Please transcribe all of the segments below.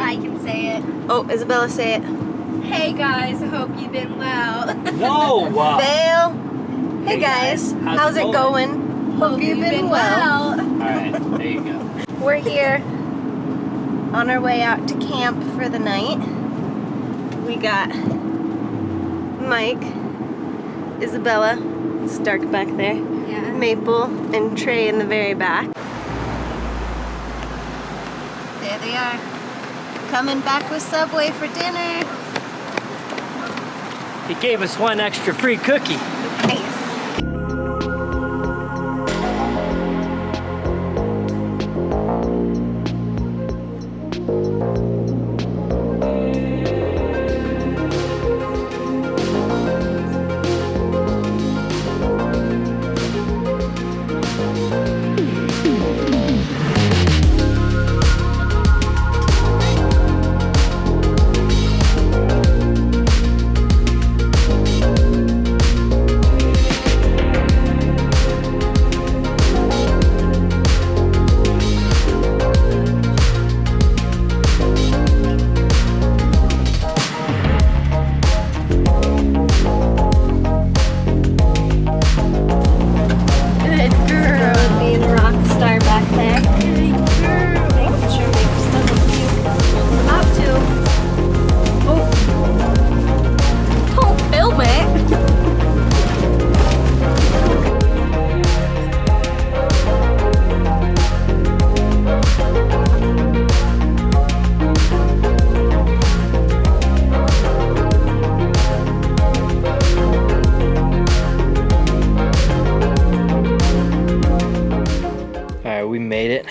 I can say it. Oh, Isabella, say it. Hey guys, I hope you've been well. No! Fail. Hey guys, how's it going? Hope you've been well. Alright, there you go. We're here on our way out to camp for the night. We got Mike, Isabella, it's dark back there, Yeah. Maple, and Trey in the very back. There they are, coming back with Subway for dinner. He gave us one extra free cookie. Nice. Made it.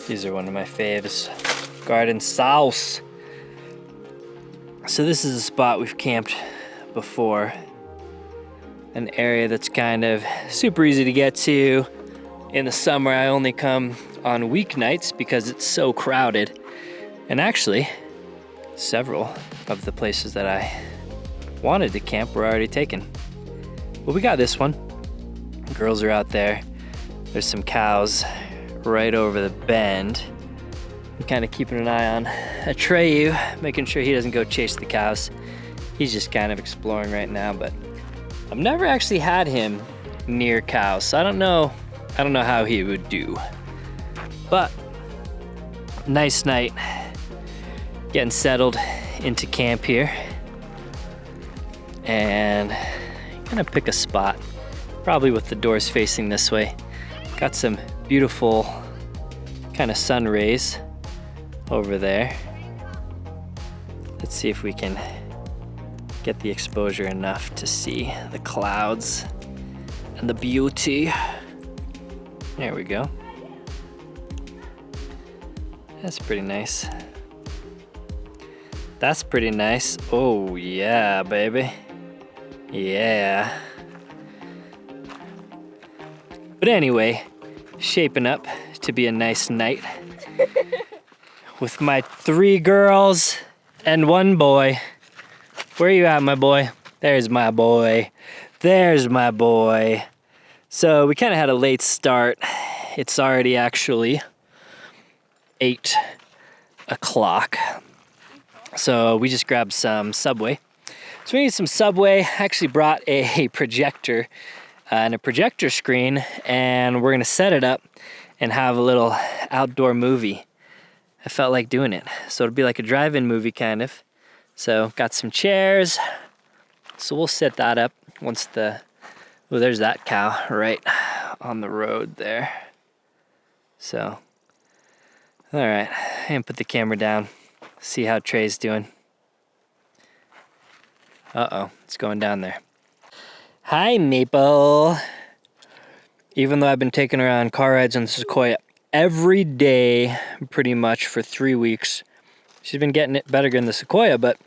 These are one of my faves. Garden sauce. So this is a spot we've camped before. An area that's kind of super easy to get to. In the summer, I only come on weeknights because it's so crowded. And actually, several of the places that I wanted to camp were already taken. Well, we got this one. Girls are out there. There's some cows right over the bend. I'm kind of keeping an eye on Atreyu, making sure he doesn't go chase the cows. He's just kind of exploring right now, but I've never actually had him near cows, so I don't know how he would do. But nice night, getting settled into camp here, and gonna pick a spot, probably with the doors facing this way. Got some beautiful kind of sun rays over there. Let's see if we can get the exposure enough to see the clouds and the beauty. There we go. That's pretty nice. That's pretty nice. Oh yeah, baby. Yeah. But anyway, shaping up to be a nice night with my 3 girls and 1 boy. Where are you at, my boy? There's my boy. There's my boy. So we kind of had a late start. It's already actually 8 o'clock. So we just grabbed some Subway. So we need some Subway. I actually brought a projector and a projector screen, and we're gonna set it up and have a little outdoor movie. I felt like doing it. So it'll be like a drive-in movie kind of. So got some chairs. So we'll set that up once oh, there's that cow right on the road there. So, all right, and put the camera down. See how Trey's doing. Uh-oh, it's going down there. Hi, Maple. Even though I've been taking her on car rides on the Sequoia every day, pretty much for 3 weeks, she's been getting it better than the Sequoia, but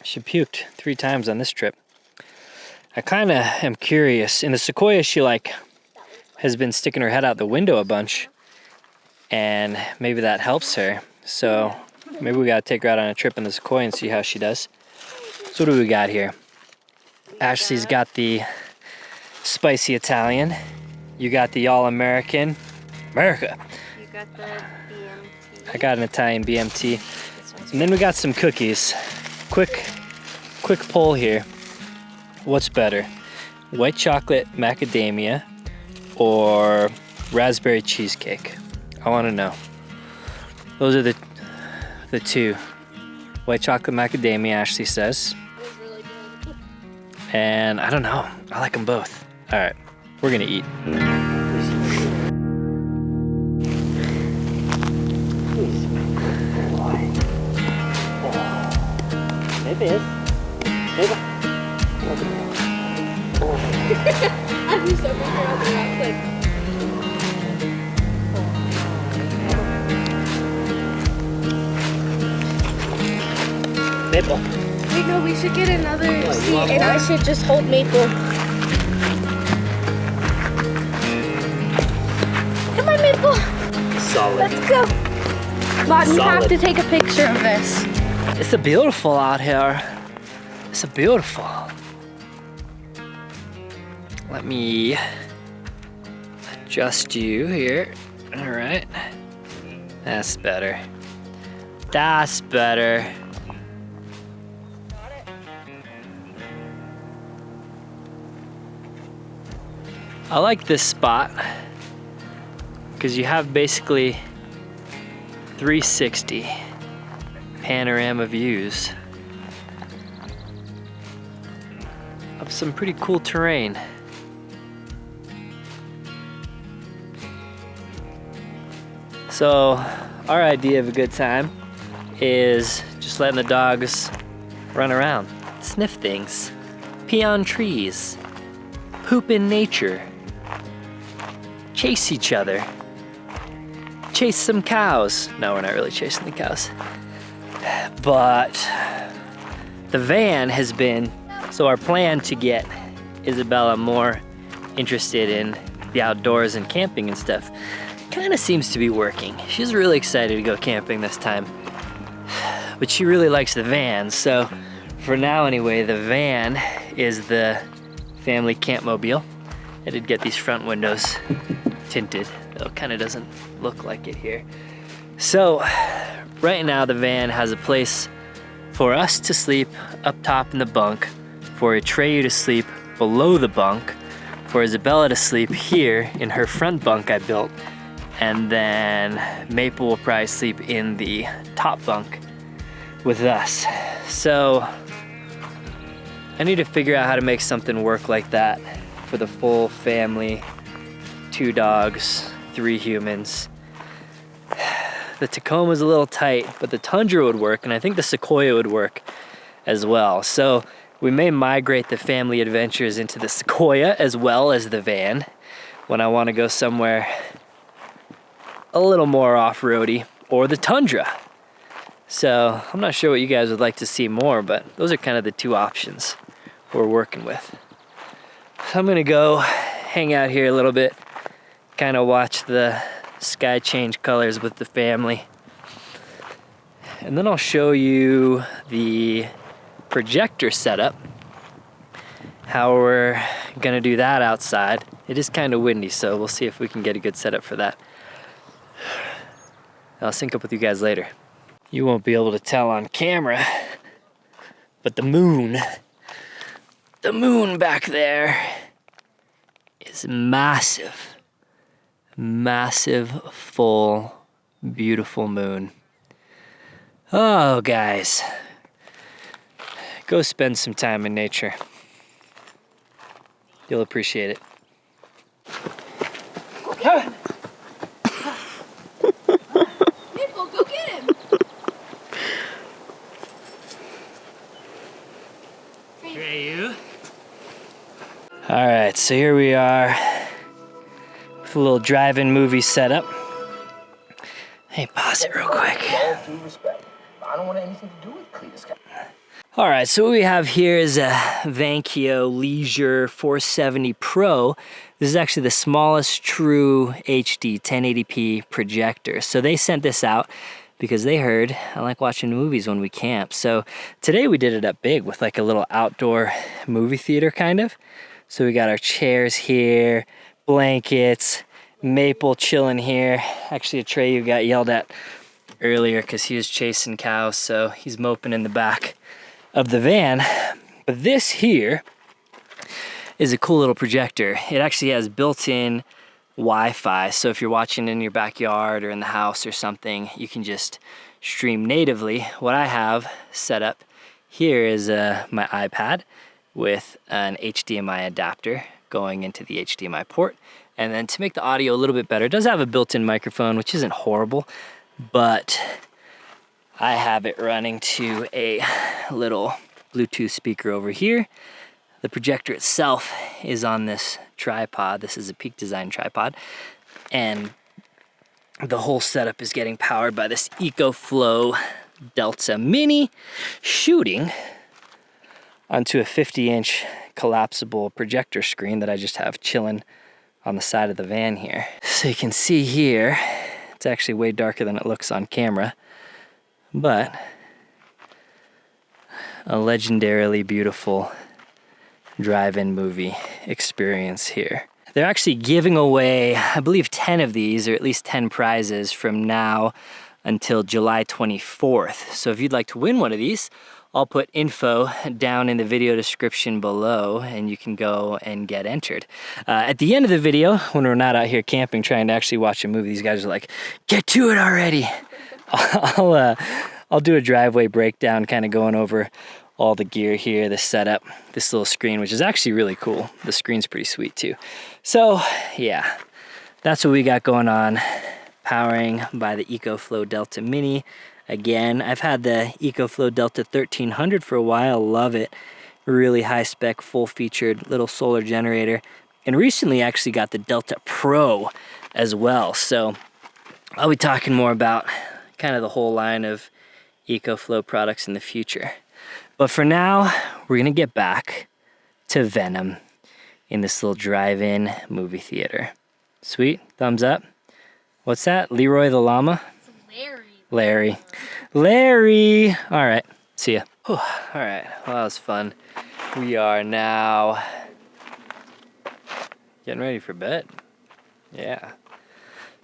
she puked 3 times on this trip. I kind of am curious. In the Sequoia, she has been sticking her head out the window a bunch, and maybe that helps her. So maybe we gotta take her out on a trip in the Sequoia and see how she does. So what do we got here? Ashley's got the spicy Italian. You got the all-American, America. got the BMT. I got an Italian BMT. This one's And then we got some cookies. Quick poll here. What's better? White chocolate macadamia or raspberry cheesecake? I want to know. Those are the two. White chocolate macadamia, Ashley says. It was really good. And I don't know. I like them both. All right, we're gonna eat. I'm so like. Maple. Wait, no, we should get another seat and I should just hold Maple. Come on, Maple. Solid. Let's go. Mom, you have to take a picture of this. It's a beautiful out here. It's a beautiful. Let me adjust you here. All right. That's better. That's better. I like this spot because you have basically 360 panorama views of some pretty cool terrain. So our idea of a good time is just letting the dogs run around, sniff things, pee on trees, poop in nature, chase each other, chase some cows. No, we're not really chasing the cows. But the van has been, so our plan to get Isabella more interested in the outdoors and camping and stuff kind of seems to be working. She's really excited to go camping this time, but she really likes the van. So for now anyway, the van is the family campmobile. I did get these front windows tinted, though it kind of doesn't look like it here. So right now the van has a place for us to sleep up top in the bunk, for Atreyu to sleep below the bunk, for Isabella to sleep here in her front bunk I built, and then Maple will probably sleep in the top bunk with us. So I need to figure out how to make something work like that for the full family, 2 dogs, 3 humans. The Tacoma's a little tight, but the Tundra would work, and I think the Sequoia would work as well. So we may migrate the family adventures into the Sequoia as well as the van when I want to go somewhere a little more off-roady, or the Tundra. So I'm not sure what you guys would like to see more, but those are kind of the 2 options we're working with. So I'm gonna go hang out here a little bit, kind of watch the sky change colors with the family. And then I'll show you the projector setup, how we're gonna do that outside. It is kind of windy, so we'll see if we can get a good setup for that. I'll sync up with you guys later. You won't be able to tell on camera, but the moon back there is massive. Massive, full, beautiful moon. Oh, guys. Go spend some time in nature. You'll appreciate it. Maple, go get him. You. All right, so here we are with a little drive-in movie setup. Hey, pause it real quick. I don't want anything to do with Cletus. All right, so what we have here is a VANKYO Leisure 470 Pro. This is actually the smallest true HD 1080p projector. So they sent this out because they heard I like watching movies when we camp. So today we did it up big with like a little outdoor movie theater kind of. So we got our chairs here, blankets, Maple chilling here. Actually, Atreyu got yelled at earlier because he was chasing cows, so he's moping in the back of the van. But this here is a cool little projector. It actually has built-in Wi-Fi, so if you're watching in your backyard or in the house or something, you can just stream natively. What I have set up here is my iPad with an HDMI adapter going into the HDMI port. And then to make the audio a little bit better, it does have a built-in microphone, which isn't horrible, but I have it running to a little Bluetooth speaker over here. The projector itself is on this tripod. This is a Peak Design tripod. And the whole setup is getting powered by this EcoFlow Delta Mini, shooting onto a 50-inch collapsible projector screen that I just have chilling on the side of the van here. So you can see here, it's actually way darker than it looks on camera, but a legendarily beautiful drive-in movie experience here. They're actually giving away, I believe, 10 of these, or at least 10 prizes from now until July 24th. So if you'd like to win one of these, I'll put info down in the video description below and you can go and get entered. At the end of the video, when we're not out here camping trying to actually watch a movie, these guys are like, get to it already. I'll do a driveway breakdown, kind of going over all the gear here, the setup, this little screen, which is actually really cool. The screen's pretty sweet too. So yeah, that's what we got going on, powering by the EcoFlow Delta Mini. Again, I've had the EcoFlow Delta 1300 for a while, love it. Really high spec, full featured little solar generator. And recently actually got the Delta Pro as well. So I'll be talking more about kind of the whole line of EcoFlow products in the future. But for now, we're gonna get back to Venom in this little drive-in movie theater. Sweet, thumbs up. What's that, Leroy the llama? It's Larry. Larry! All right, see ya. Whew. All right, well, that was fun. We are now getting ready for bed. Yeah.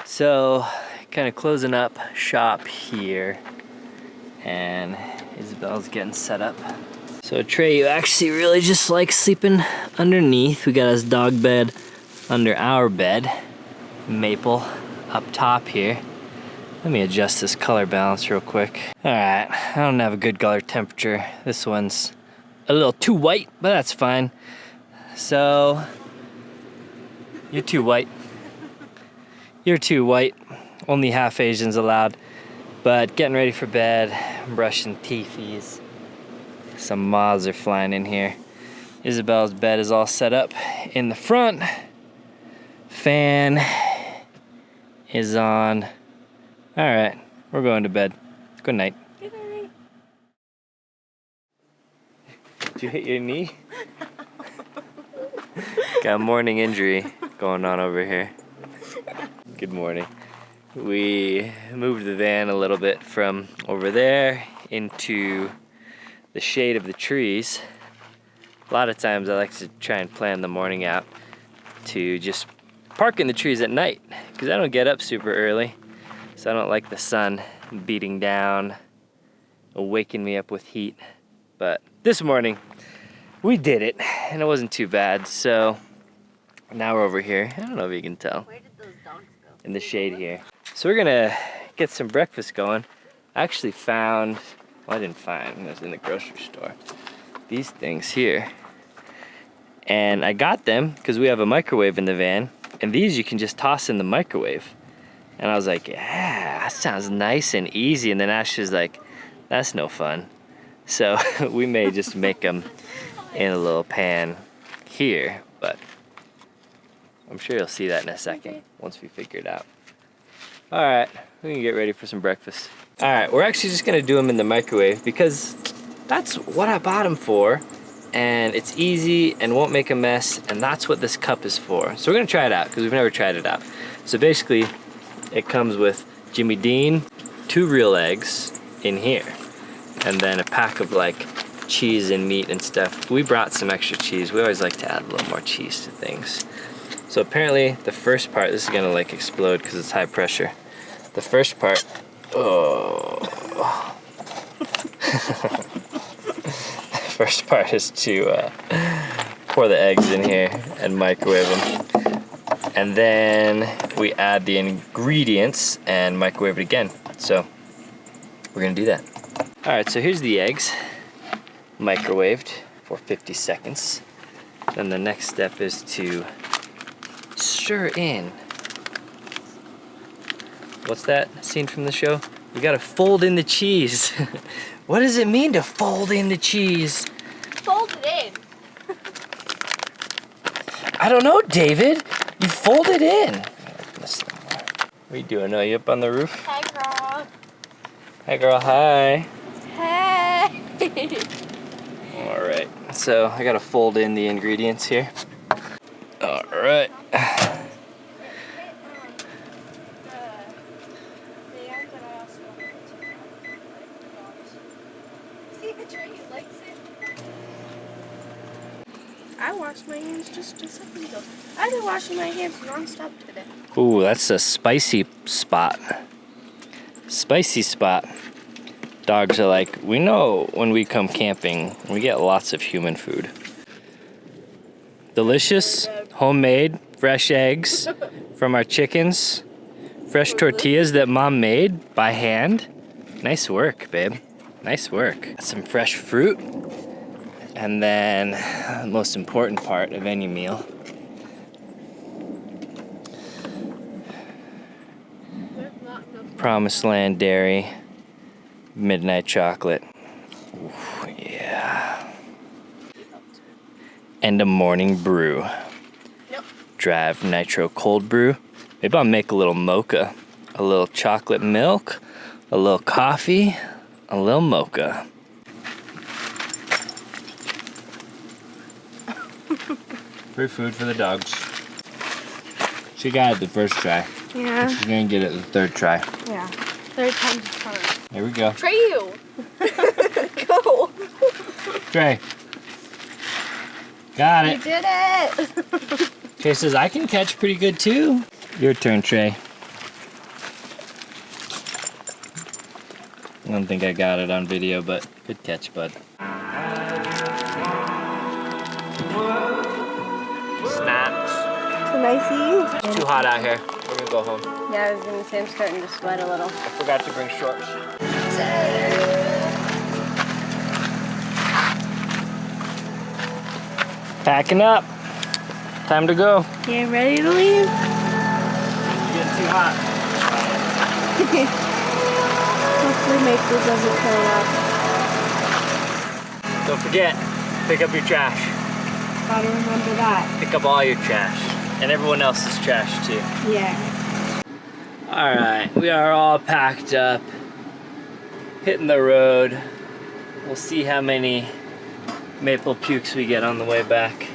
So, kind of closing up shop here, and Isabel's getting set up. So Atreyu actually really just likes sleeping underneath. We got his dog bed under our bed. Maple up top here. Let me adjust this color balance real quick. All right, I don't have a good color temperature. This one's a little too white, but that's fine. So, you're too white. You're too white. Only half Asians allowed. But getting ready for bed, brushing teethies. Some moths are flying in here. Isabel's bed is all set up in the front. Fan is on. All right, we're going to bed. Good night. Good night. Did you hit your knee? Got a morning injury going on over here. Good morning. We moved the van a little bit from over there into the shade of the trees. A lot of times I like to try and plan the morning out to just park in the trees at night because I don't get up super early. So I don't like the sun beating down, waking me up with heat. But this morning, we did it, and it wasn't too bad. So now we're over here. I don't know if you can tell. Where did those dogs go? In the shade here. So we're gonna get some breakfast going. I actually found, well, I didn't find, it was in the grocery store, these things here. And I got them because we have a microwave in the van, and these you can just toss in the microwave. And I was like, yeah, that sounds nice and easy. And then Ashley's like, that's no fun. So we may just make them in a little pan here, but I'm sure you'll see that in a second once we figure it out. All right, we can get ready for some breakfast. All right, we're actually just gonna do them in the microwave because that's what I bought them for. And it's easy and won't make a mess. And that's what this cup is for. So we're gonna try it out because we've never tried it out. So basically, it comes with Jimmy Dean, 2 real eggs in here, and then a pack of like cheese and meat and stuff. We brought some extra cheese. We always like to add a little more cheese to things. So apparently the first part, this is gonna like explode because it's high pressure. The first part, oh. The first part is to pour the eggs in here and microwave them. And then we add the ingredients and microwave it again. So we're gonna do that. All right, so here's the eggs, microwaved for 50 seconds. Then the next step is to stir in. What's that scene from the show? You gotta fold in the cheese. What does it mean to fold in the cheese? Fold it in. I don't know, David. You fold it in. What are you doing? Are you up on the roof? Hi, girl. Hi, girl. Hi. Hey. All right. So I gotta fold in the ingredients here. All right. See the tree? He likes it. I washed my hands just a second ago. I've been washing my hands non-stop today. Ooh, that's a spicy spot. Spicy spot. Dogs are like, we know when we come camping, we get lots of human food. Delicious, homemade, fresh eggs from our chickens. Fresh tortillas that Mom made by hand. Nice work, babe. Nice work. Some fresh fruit. And then the most important part of any meal. Promised Land Dairy. Midnight chocolate. Ooh, yeah. And a morning brew. Nope. Drive nitro cold brew. Maybe I'll make a little mocha. A little chocolate milk. A little coffee. A little mocha. Free food for the dogs. She got it the first try. Yeah. She's gonna get it the third try. Yeah. Third time's a charm. Here we go. Trey, you. Go. Trey. Got You it. did it. Trey says, I can catch pretty good too. Your turn, Trey. I don't think I got it on video, but good catch, bud. Snacks. Nicey. It's too hot out here. We're gonna go home. Yeah, I was gonna say I'm starting to sweat a little. I forgot to bring shorts. Packing up. Time to go. You ready to leave? It's getting too hot. Hopefully Maple doesn't turn up. Don't forget, pick up your trash. Gotta remember that. Pick up all your trash. And everyone else's trash too. Yeah. Alright, we are all packed up. Hitting the road. We'll see how many maple pukes we get on the way back.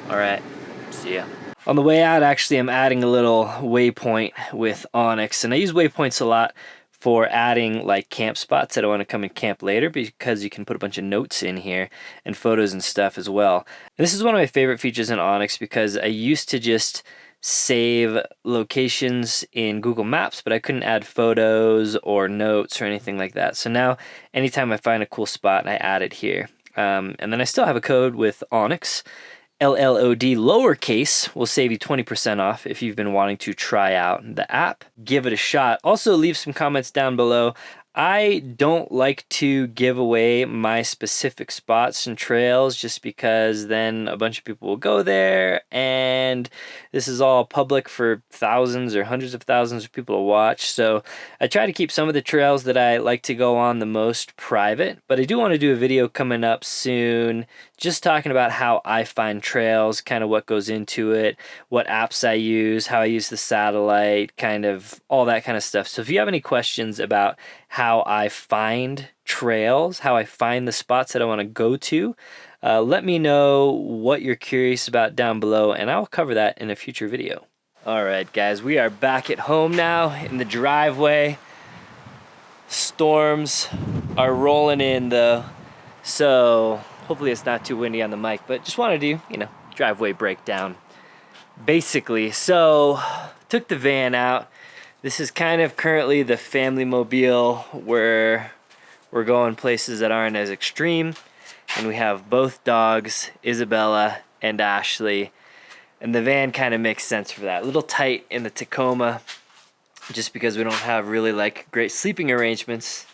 Alright, see ya. On the way out, actually, I'm adding a little waypoint with Onyx. And I use waypoints a lot for adding like camp spots that I want to come and camp later, because you can put a bunch of notes in here and photos and stuff as well. And this is one of my favorite features in Onyx, because I used to just save locations in Google Maps, but I couldn't add photos or notes or anything like that. So now anytime I find a cool spot, I add it here. And then I still have a code with Onyx. LLOD lowercase will save you 20% off if you've been wanting to try out the app. Give it a shot. Also, leave some comments down below. I don't like to give away my specific spots and trails, just because then a bunch of people will go there, and this is all public for thousands or hundreds of thousands of people to watch. So I try to keep some of the trails that I like to go on the most private, but I do want to do a video coming up soon just talking about how I find trails, kind of what goes into it, what apps I use, how I use the satellite, kind of all that kind of stuff. So if you have any questions about how I find trails, how I find the spots that I want to go to, let me know what you're curious about down below, and I'll cover that in a future video. All right, guys, we are back at home now in the driveway. Storms are rolling in though, so hopefully it's not too windy on the mic, but just wanted to do, driveway breakdown. basically. So took the van out. This is kind of currently the family mobile where we're going places that aren't as extreme. And we have both dogs, Isabella and Ashley. And the van kind of makes sense for that. A little tight in the Tacoma, just because we don't have really like great sleeping arrangements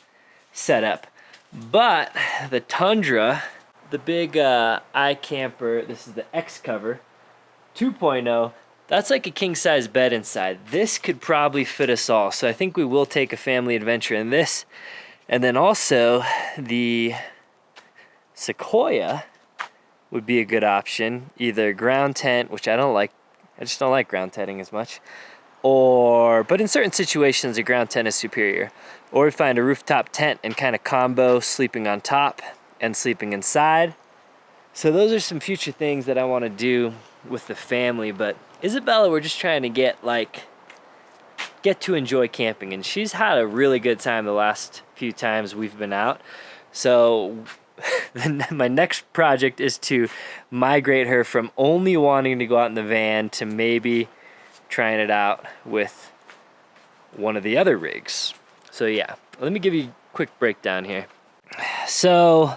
set up. But the Tundra, the big iCamper, this is the X Cover 2.0, that's like a king size bed inside. This could probably fit us all. So I think we will take a family adventure in this. And then also the Sequoia would be a good option. Either ground tent, which I don't like. I just don't like ground tenting as much. But in certain situations, a ground tent is superior. Or we find a rooftop tent and kind of combo sleeping on top and sleeping inside. So those are some future things that I want to do with the family. But Isabella, we're just trying to get to enjoy camping. And she's had a really good time the last few times we've been out. So my next project is to migrate her from only wanting to go out in the van to maybe trying it out with one of the other rigs. So yeah, let me give you a quick breakdown here. So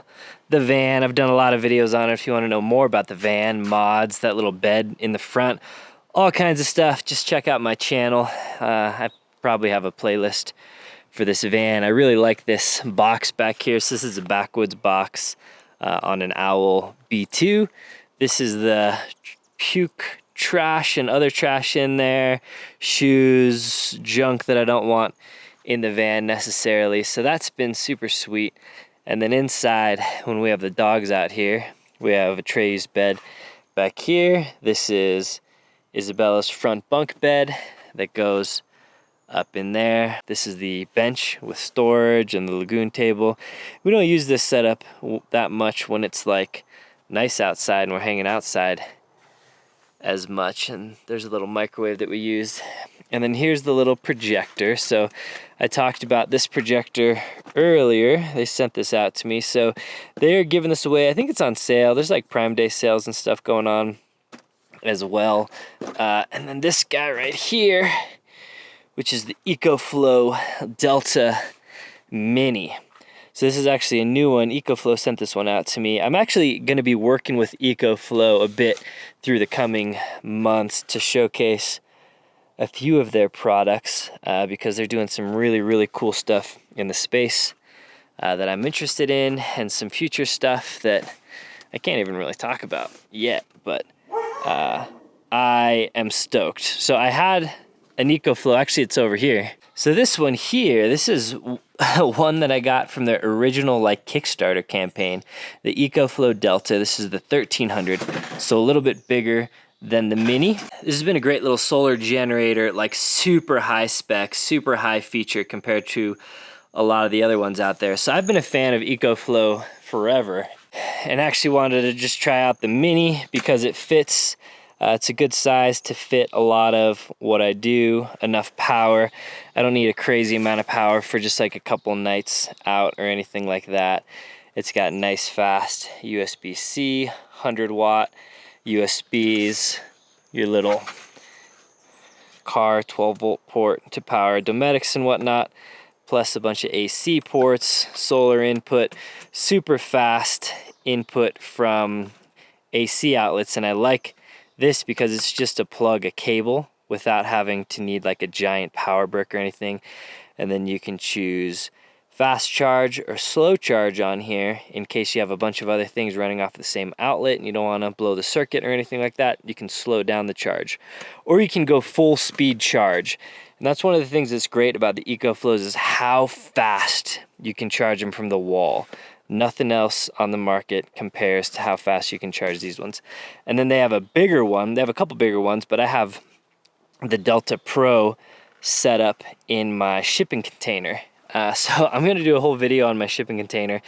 the van, I've done a lot of videos on it. If you want to know more about the van, mods, that little bed in the front, all kinds of stuff, just check out my channel. I probably have a playlist for this van. I really like this box back here. So this is a backwoods box on an Owl B2. This is the puke trash and other trash in there, shoes, junk that I don't want in the van necessarily. So that's been super sweet. And then inside, when we have the dogs out here, we have a Trey's bed back here. This is Isabella's front bunk bed that goes up in there. This is the bench with storage and the lagoon table. We don't use this setup that much when it's like nice outside and we're hanging outside as much. And there's a little microwave that we use. And then here's the little projector. So I talked about this projector earlier. They sent this out to me. So they're giving this away. I think it's on sale. There's like Prime Day sales and stuff going on as well. And then this guy right here, which is the EcoFlow Delta Mini. So this is actually a new one. EcoFlow sent this one out to me. I'm actually going to be working with EcoFlow a bit through the coming months to showcase a few of their products because they're doing some really, really cool stuff in the space that I'm interested in, and some future stuff that I can't even really talk about yet, but I am stoked. So I had an EcoFlow, actually it's over here. So this one here, this is one that I got from their original like Kickstarter campaign, the EcoFlow Delta. This is the 1300, so a little bit bigger than the Mini. This has been a great little solar generator, like super high spec, super high feature compared to a lot of the other ones out there. So I've been a fan of EcoFlow forever, and actually wanted to just try out the Mini because it fits. It's a good size to fit a lot of what I do, enough power. I don't need a crazy amount of power for just like a couple nights out or anything like that. It's got nice fast USB-C, 100 watt USBs, your little car 12 volt port to power domestics and whatnot, plus a bunch of AC ports, solar input, super fast input from AC outlets. And I like this because it's just to plug a cable without having to need like a giant power brick or anything. And then you can choose fast charge or slow charge on here in case you have a bunch of other things running off the same outlet and you don't want to blow the circuit or anything like that. You can slow down the charge, or you can go full speed charge. And that's one of the things that's great about the EcoFlows is how fast you can charge them from the wall. Nothing else on the market compares to how fast you can charge these ones. And then they have a bigger one. They have a couple bigger ones, but I have the Delta Pro set up in my shipping container. So I'm going to do a whole video on my shipping container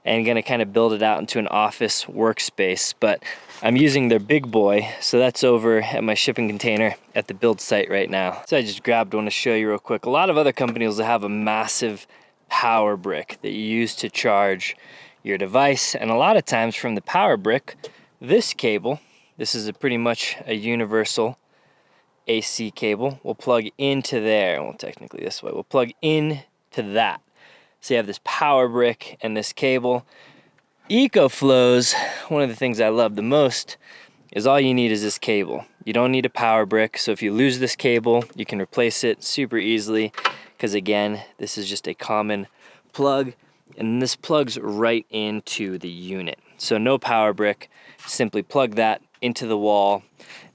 and going to kind of build it out into an office workspace. But I'm using their big boy, so that's over at my shipping container at the build site right now. So I just grabbed one to show you real quick. A lot of other companies will have a massive power brick that you use to charge your device, and a lot of times from the power brick, this cable, this is pretty much a universal AC cable. We'll plug into there. Well, technically this way. We'll plug in to that. So you have this power brick and this cable. EcoFlows, one of the things I love the most is all you need is this cable. You don't need a power brick, so if you lose this cable, you can replace it super easily, because again, this is just a common plug, and this plugs right into the unit. So no power brick, simply plug that into the wall,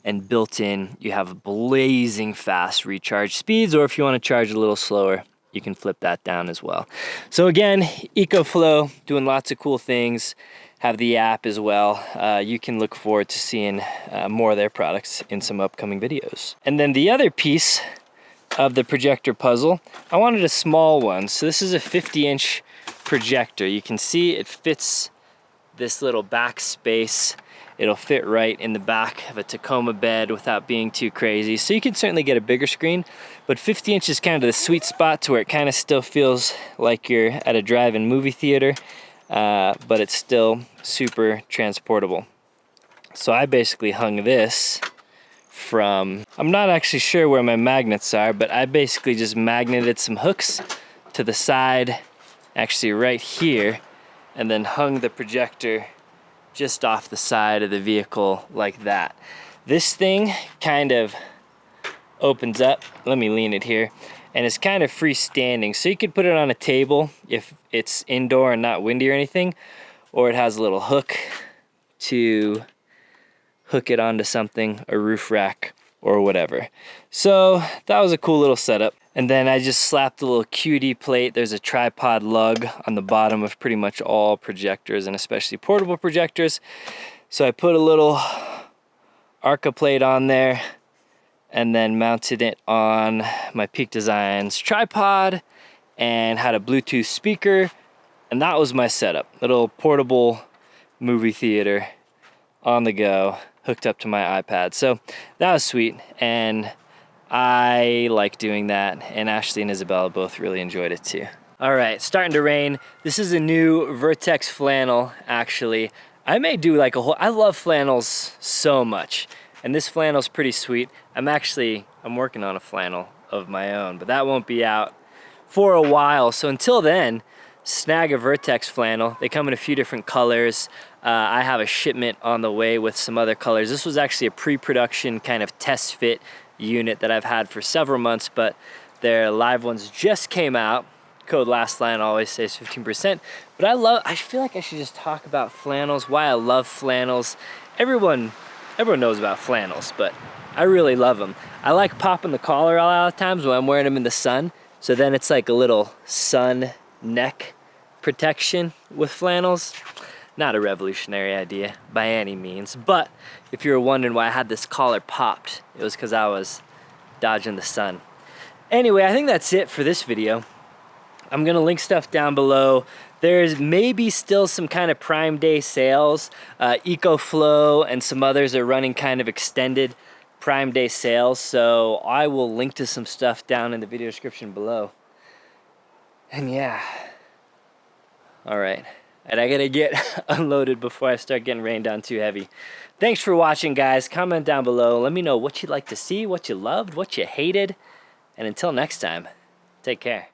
and built in, you have blazing fast recharge speeds, or if you want to charge a little slower, you can flip that down as well. So again, EcoFlow, doing lots of cool things. Have the app as well. You can look forward to seeing more of their products in some upcoming videos. And then the other piece of the projector puzzle, I wanted a small one. So this is a 50-inch projector. You can see it fits this little back space. It'll fit right in the back of a Tacoma bed without being too crazy. So you can certainly get a bigger screen, but 50 inch is kind of the sweet spot to where it kind of still feels like you're at a drive-in movie theater, but it's still super transportable. So I basically hung this from, I'm not actually sure where my magnets are, but I basically just magneted some hooks to the side, actually right here, and then hung the projector just off the side of the vehicle like that. This thing kind of opens up, let me lean it here, and it's kind of freestanding. So you could put it on a table if it's indoor and not windy or anything, or it has a little hook to hook it onto something, a roof rack or whatever. So that was a cool little setup. And then I just slapped a little QD plate. There's a tripod lug on the bottom of pretty much all projectors, and especially portable projectors. So I put a little Arca plate on there and then mounted it on my Peak Designs tripod and had a Bluetooth speaker. And that was my setup. Little portable movie theater on the go, hooked up to my iPad. So that was sweet. And I like doing that, and Ashley and Isabella both really enjoyed it too. All right, starting to rain. This is a new Vertex flannel, actually. I may do like a whole, I love flannels so much, and this flannel's pretty sweet. I'm working on a flannel of my own, but that won't be out for a while. So until then, snag a Vertex flannel. They come in a few different colors. I have a shipment on the way with some other colors. This was actually a pre-production kind of test fit unit that I've had for several months, but their live ones just came out. Code LASTLINE always saves 15%. But I feel like I should just talk about flannels, why I love flannels. Everyone knows about flannels, but I really love them. I like popping the collar a lot of times when I'm wearing them in the sun. So then it's like a little sun neck protection with flannels. Not a revolutionary idea by any means, but if you were wondering why I had this collar popped, it was because I was dodging the sun. Anyway, I think that's it for this video. I'm gonna link stuff down below. There's maybe still some kind of Prime Day sales. EcoFlow and some others are running kind of extended Prime Day sales, so I will link to some stuff down in the video description below. And yeah, all right. And I gotta get unloaded before I start getting rained on too heavy. Thanks for watching, guys. Comment down below. Let me know what you'd like to see, what you loved, what you hated. And until next time, take care.